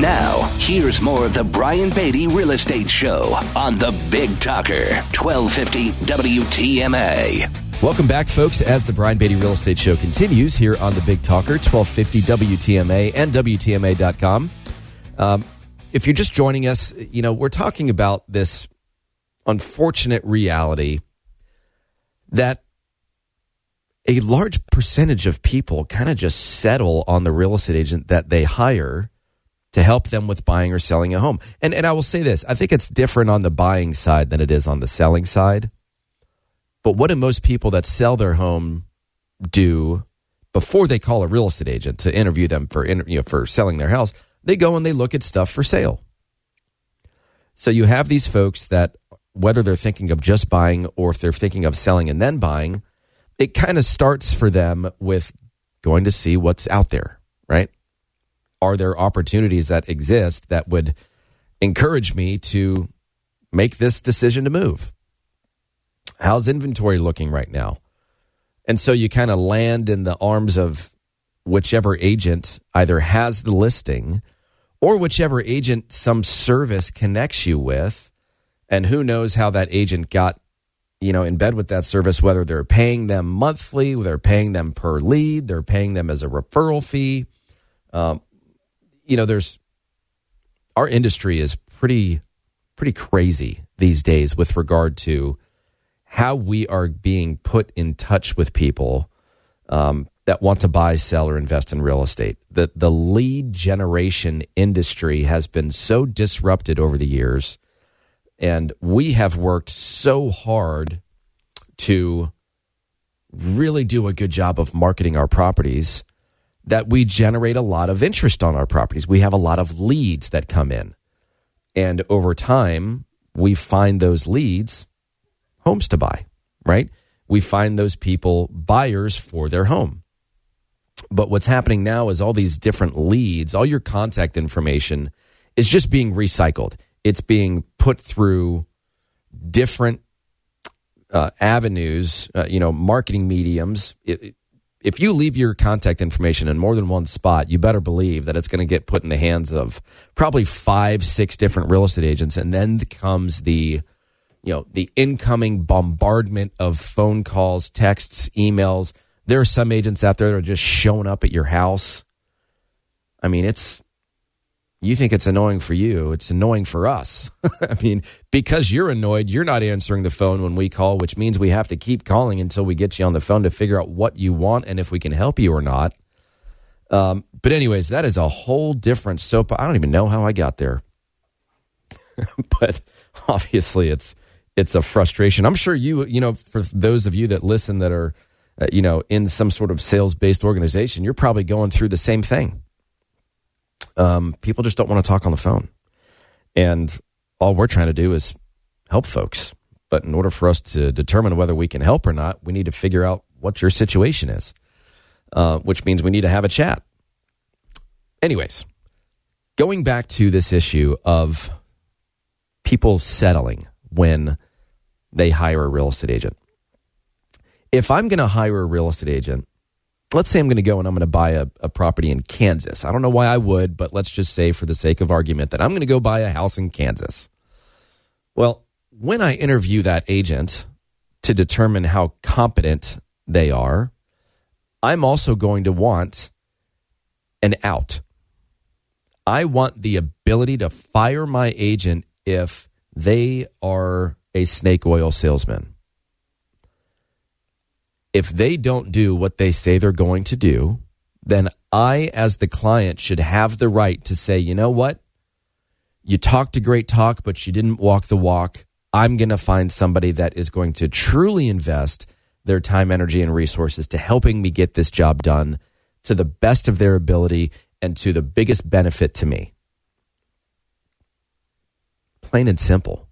Now, here's more of the Brian Beatty Real Estate Show on the Big Talker, 1250 WTMA. Welcome back, folks, as the Brian Beatty Real Estate Show continues here on the Big Talker, 1250 WTMA and WTMA.com. If you're just joining us, we're talking about this unfortunate reality that a large percentage of people kind of just settle on the real estate agent that they hire to help them with buying or selling a home. And I will say this, I think it's different on the buying side than it is on the selling side. But what do most people that sell their home do before they call a real estate agent to interview them for selling their house? They go and they look at stuff for sale. So you have these folks that, whether they're thinking of just buying or if they're thinking of selling and then buying, it kind of starts for them with going to see what's out there, right? Are there opportunities that exist that would encourage me to make this decision to move? How's inventory looking right now? And so you kind of land in the arms of whichever agent either has the listing or whichever agent some service connects you with. And who knows how that agent got, in bed with that service, whether they're paying them monthly, they're paying them per lead, they're paying them as a referral fee. Our industry is pretty crazy these days with regard to how we are being put in touch with people that want to buy, sell, or invest in real estate. The lead generation industry has been so disrupted over the years, and we have worked so hard to really do a good job of marketing our properties that we generate a lot of interest on our properties. We have a lot of leads that come in. And over time, we find those leads homes to buy, right? We find those people buyers for their home. But what's happening now is all these different leads, all your contact information is just being recycled. It's being put through different avenues, marketing mediums. If you leave your contact information in more than one spot, you better believe that it's going to get put in the hands of probably 5-6 different real estate agents. And then comes the incoming bombardment of phone calls, texts, emails. There are some agents out there that are just showing up at your house. I mean, you think it's annoying for you. It's annoying for us. I mean, because you're annoyed, you're not answering the phone when we call, which means we have to keep calling until we get you on the phone to figure out what you want and if we can help you or not. But anyways, that is a whole different soap. I don't even know how I got there. But obviously it's a frustration. I'm sure for those of you that listen that are, in some sort of sales-based organization, you're probably going through the same thing. People just don't want to talk on the phone. And all we're trying to do is help folks. But in order for us to determine whether we can help or not, we need to figure out what your situation is, which means we need to have a chat. Anyways, going back to this issue of people settling when they hire a real estate agent. If I'm going to hire a real estate agent, let's say I'm going to go and I'm going to buy a property in Kansas. I don't know why I would, but let's just say for the sake of argument that I'm going to go buy a house in Kansas. Well, when I interview that agent to determine how competent they are, I'm also going to want an out. I want the ability to fire my agent if they are a snake oil salesman. If they don't do what they say they're going to do, then I, as the client, should have the right to say, you know what? You talked a great talk, but you didn't walk the walk. I'm going to find somebody that is going to truly invest their time, energy, and resources to helping me get this job done to the best of their ability and to the biggest benefit to me. Plain and simple.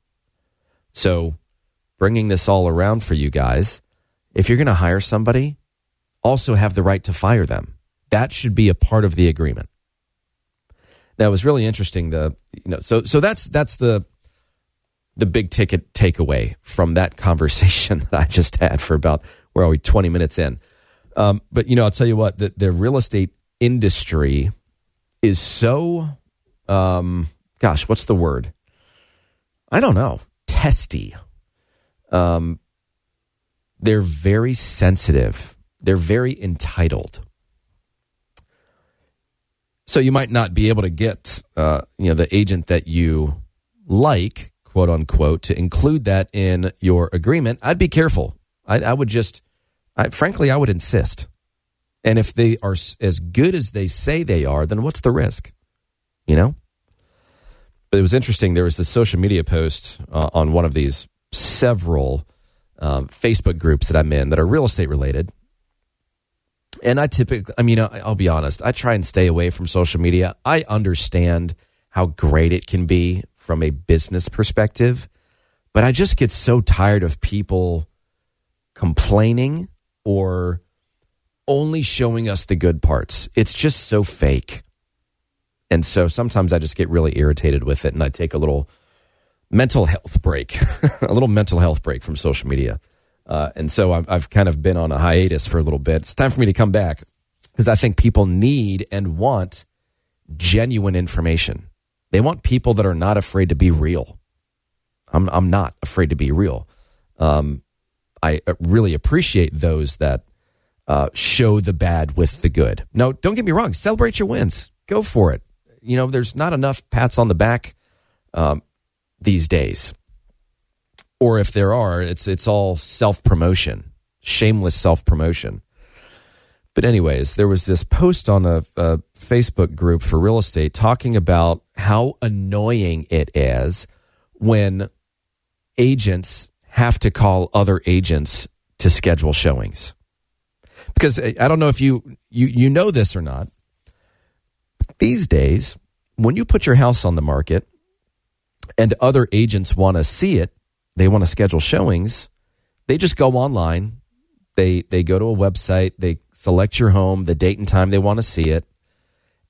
So, bringing this all around for you guys, if you're going to hire somebody, also have the right to fire them. That should be a part of the agreement. Now, it was really interesting. So that's the big ticket takeaway from that conversation that I just had for about, 20 minutes in. But I'll tell you what, the real estate industry is so what's the word? I don't know. Testy. They're very sensitive. They're very entitled. So you might not be able to get, the agent that you like, quote unquote, to include that in your agreement. I'd be careful. I would insist. And if they are as good as they say they are, then what's the risk? But it was interesting. There was this social media post on one of these several Facebook groups that I'm in that are real estate related. And I'll be honest, I try and stay away from social media. I understand how great it can be from a business perspective, but I just get so tired of people complaining or only showing us the good parts. It's just so fake. And so sometimes I just get really irritated with it, and I take a little mental health break, from social media. And so I've kind of been on a hiatus for a little bit. It's time for me to come back because I think people need and want genuine information. They want people that are not afraid to be real. I'm not afraid to be real. I really appreciate those that show the bad with the good. No, don't get me wrong. Celebrate your wins. Go for it. There's not enough pats on the back these days. Or if there are, it's all self-promotion, shameless self-promotion. But anyways, there was this post on a Facebook group for real estate talking about how annoying it is when agents have to call other agents to schedule showings. Because I don't know if you know this or not. These days, when you put your house on the market and other agents want to see it, they want to schedule showings, they just go online. They go to a website. They select your home, the date and time they want to see it.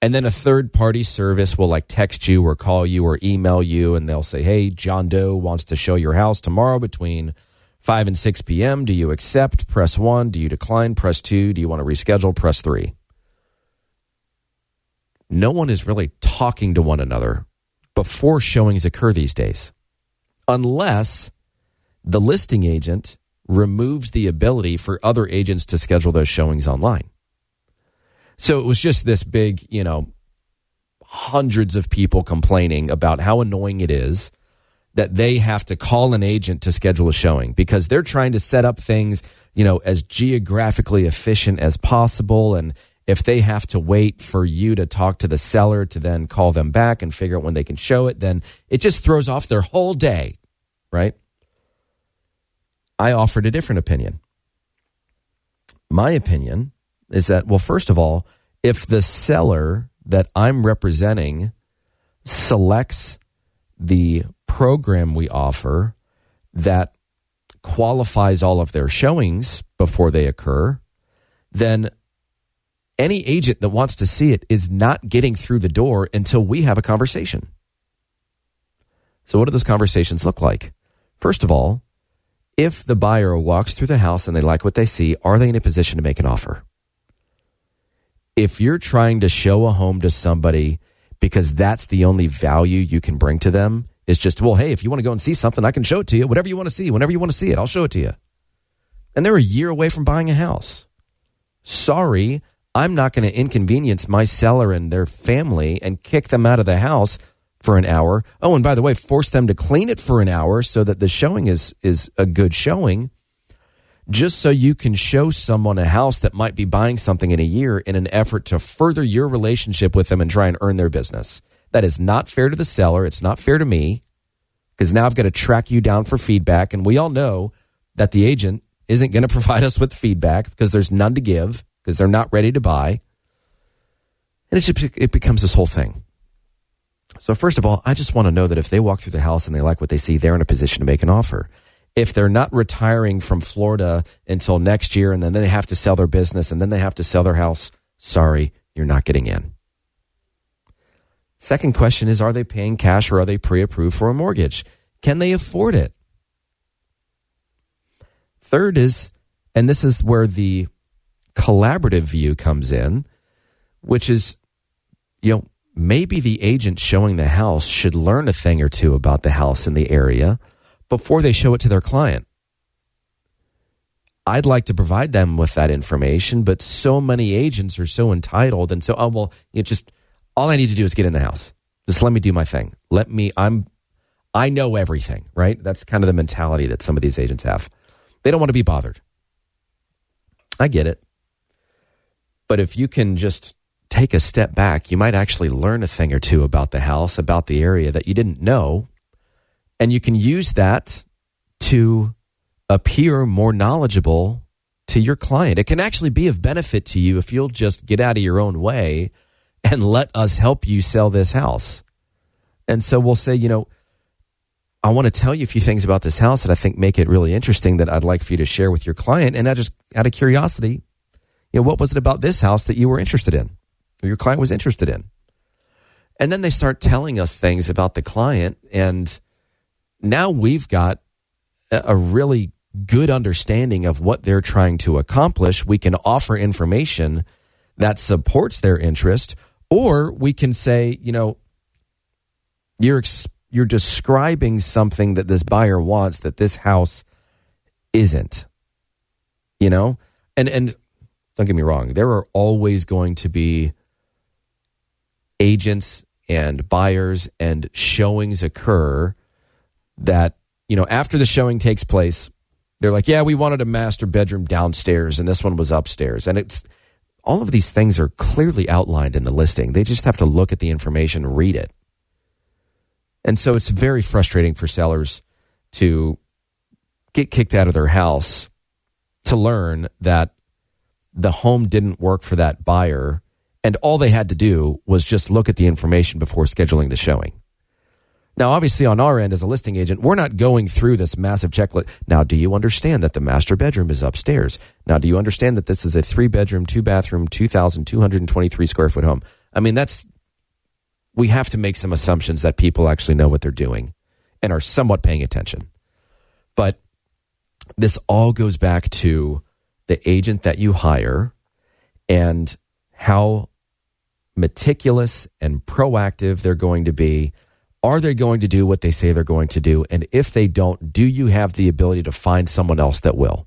And then a third-party service will text you or call you or email you, and they'll say, hey, John Doe wants to show your house tomorrow between 5 and 6 p.m. Do you accept? Press 1. Do you decline? Press 2. Do you want to reschedule? Press 3. No one is really talking to one another before showings occur these days, unless the listing agent removes the ability for other agents to schedule those showings online. So it was just this big, hundreds of people complaining about how annoying it is that they have to call an agent to schedule a showing because they're trying to set up things, as geographically efficient as possible. And if they have to wait for you to talk to the seller to then call them back and figure out when they can show it, then it just throws off their whole day, right? I offered a different opinion. My opinion is that, well, first of all, if the seller that I'm representing selects the program we offer that qualifies all of their showings before they occur, then any agent that wants to see it is not getting through the door until we have a conversation. So what do those conversations look like? First of all, if the buyer walks through the house and they like what they see, are they in a position to make an offer? If you're trying to show a home to somebody because that's the only value you can bring to them, is just, well, hey, if you want to go and see something, I can show it to you. Whatever you want to see, whenever you want to see it, I'll show it to you. And they're a year away from buying a house. Sorry, I'm not going to inconvenience my seller and their family and kick them out of the house for an hour. Oh, and by the way, force them to clean it for an hour so that the showing is a good showing, just so you can show someone a house that might be buying something in a year in an effort to further your relationship with them and try and earn their business. That is not fair to the seller. It's not fair to me, because now I've got to track you down for feedback. And we all know that the agent isn't going to provide us with feedback because there's none to give, because they're not ready to buy. And it becomes this whole thing. So first of all, I just want to know that if they walk through the house and they like what they see, they're in a position to make an offer. If they're not retiring from Florida until next year and then they have to sell their business and then they have to sell their house, sorry, you're not getting in. Second question is, are they paying cash or are they pre-approved for a mortgage? Can they afford it? Third is, and this is where the collaborative view comes in, which is, maybe the agent showing the house should learn a thing or two about the house in the area before they show it to their client. I'd like to provide them with that information, but so many agents are so entitled and so, all I need to do is get in the house. Just let me do my thing. I know everything, right? That's kind of the mentality that some of these agents have. They don't want to be bothered. I get it. But if you can just take a step back, you might actually learn a thing or two about the house, about the area that you didn't know, and you can use that to appear more knowledgeable to your client. It can actually be of benefit to you if you'll just get out of your own way and let us help you sell this house. And so we'll say, I want to tell you a few things about this house that I think make it really interesting that I'd like for you to share with your client. And I just, out of curiosity, what was it about this house that you were interested in, or your client was interested in? And then they start telling us things about the client. And now we've got a really good understanding of what they're trying to accomplish. We can offer information that supports their interest, or we can say, you're describing something that this buyer wants that this house isn't, and don't get me wrong, there are always going to be agents and buyers and showings occur that, after the showing takes place, they're like, yeah, we wanted a master bedroom downstairs and this one was upstairs. And it's all of these things are clearly outlined in the listing. They just have to look at the information, read it. And so it's very frustrating for sellers to get kicked out of their house to learn that the home didn't work for that buyer, and all they had to do was just look at the information before scheduling the showing. Now, obviously, on our end as a listing agent, we're not going through this massive checklist. Now, do you understand that the master bedroom is upstairs? Now, do you understand that this is a 3-bedroom, 2-bathroom, 2,223 square foot home? I mean, we have to make some assumptions that people actually know what they're doing and are somewhat paying attention. But this all goes back to the agent that you hire and how meticulous and proactive they're going to be. Are they going to do what they say they're going to do? And if they don't, do you have the ability to find someone else that will?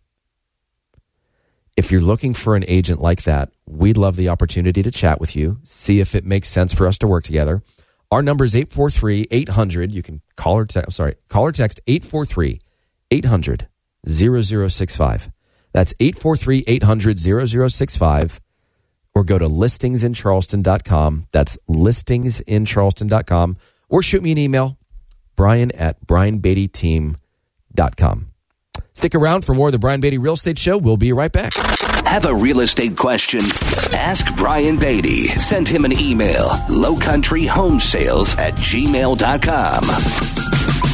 If you're looking for an agent like that, we'd love the opportunity to chat with you, see if it makes sense for us to work together. Our number is 843-800. You can call or text 843-800-0065. That's 843-800-0065. Or go to listingsincharleston.com. That's listingsincharleston.com. Or shoot me an email, brian@brianbeattyteam.com. Stick around for more of the Brian Beatty Real Estate Show. We'll be right back. Have a real estate question? Ask Brian Beatty. Send him an email, lowcountryhomesales@gmail.com.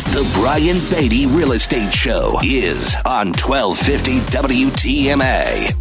The Brian Beatty Real Estate Show is on 1250 WTMA.